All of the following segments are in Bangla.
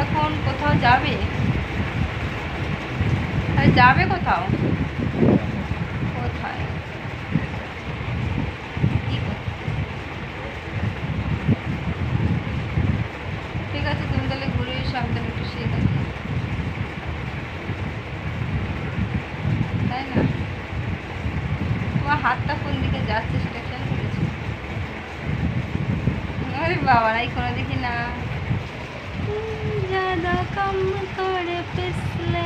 এখন কোথাও যাবে? যাবে কোথাও? কোথায়? ঠিক আছে, তুমি তাহলে ঘুরে এসো, আমি তাহলে একটু শুয়ে থাকি, তাই না? তোমার হাতটা কোন দিকে যাচ্ছে সেটা খেয়াল করেছি? আরে বাবা, নাই কোনো দেখি না। ज़्यादा कम করে পিছলে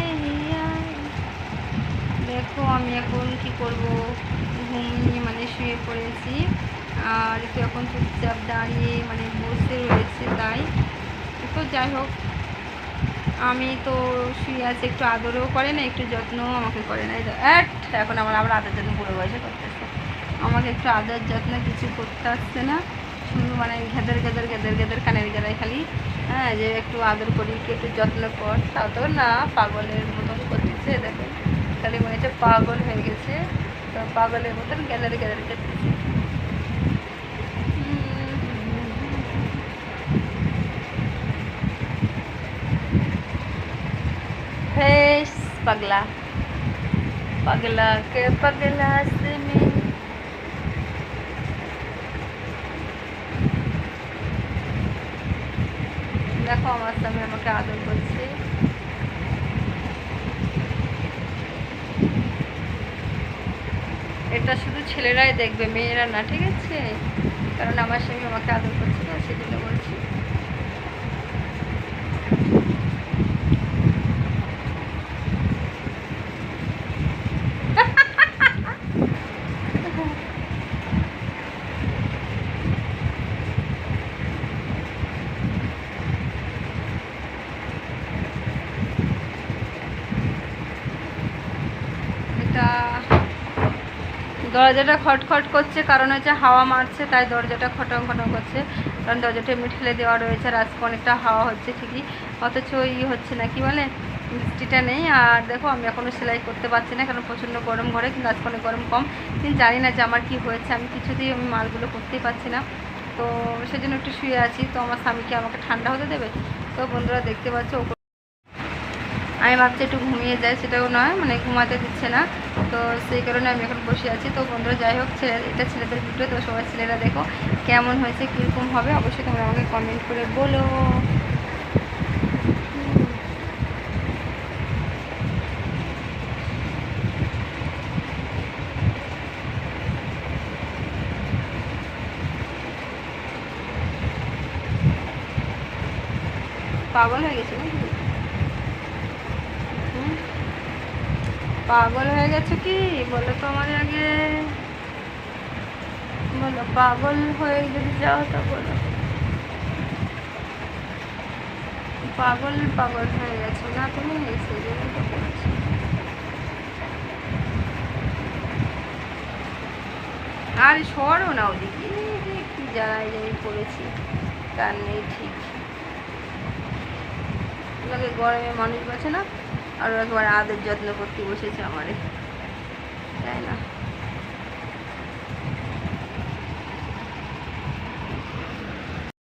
দেখো আমি এখন কি করব, ঘুমিয়ে মানে শুয়ে পড়েছি, আর একটু এখন চুপচাপ দাঁড়িয়ে মানে বসে রয়েছে, তাই তো যাই হোক, আমি তো শুয়ে আছি, একটু আদরও করে না, একটু যত্নও আমাকে করে না। এখন আমার আবার আদর যত্ন বুড়ো বয়সে করতেছে, আমাকে একটু আদর যত্ন কিছু করতে আসছে না, শুধু মানে ঘেদের ঘেদের ঘেদের ঘেদের কানের গেদায় খালি, হ্যাঁ, যে একটু আদর করি, কি একটু যত্ন কর, তাও তো না, পাগলের মতন করতেছে, দেখো খালি মনে হচ্ছে পাগল হয়ে গেছে, তো পাগলের মতন গেদের গেদের করতেছে। फेस पगला पगला के पगला से में দেখো আমার স্বামী আমাকে আদর করছে, এটা শুধু ছেলেরাই দেখবে, মেয়েরা না, ঠিক আছে? কারণ আমার স্বামী আমাকে আদর করছে, তো সেজন্য বলছি। এটা দরজাটা খটখট করছে, কারণ হচ্ছে হাওয়া মারছে, তাই দরজাটা খটং খটং করছে, কারণ দরজাটা এমনি ঠেলে দেওয়া রয়েছে, আর আজকে অনেকটা হাওয়া হচ্ছে ঠিকই, অথচ হচ্ছে না, কি বলে, বৃষ্টিটা নেই। আর দেখো আমি এখনও সেলাই করতে পারছি না, কারণ প্রচণ্ড গরম ঘরে, কিন্তু আজকে অনেক গরম কম, কিন্তু জানি না যে আমার কী হয়েছে, আমি কিছুতেই আমি মালগুলো করতেই পারছি না, তো সেজন্য একটু শুয়ে আছি। তো আমার স্বামীকে আমাকে ঠান্ডা হতে দেবে? তো বন্ধুরা দেখতে পাচ্ছ, আমি ভাবছি একটু ঘুমিয়ে যাই, সেটাও নয়, মানে ঘুমাতে দিচ্ছে না, তো সেই কারণে আমি এখন বসে আছি। তো বন্ধুরা যাই হোক, এটা ছেলেদের ভিডিও, তো সবাই ছেলেরা দেখো কেমন হয়েছে, কীরকম হবে, অবশ্যই তোমরা আমাকে কমেন্ট করে বলো। পাগল হয়ে গেছে নাকি? পাগল হয়ে গেছে কি বলো তো আমার আগে, বলো পাগল হয়ে যদি যাও তা বলো, পাগল পাগল হয়ে গেছো না তুমি, সেই জন্য তো বলছি। আর সরো না ওদিকে, কি জানাই যাই পড়েছি, তার নেই ঠিক, তোমাকে গরমে মানুষ বাঁচে না, আর একবার আদর যত্ন করতে বসেছে আমারে, তাই না?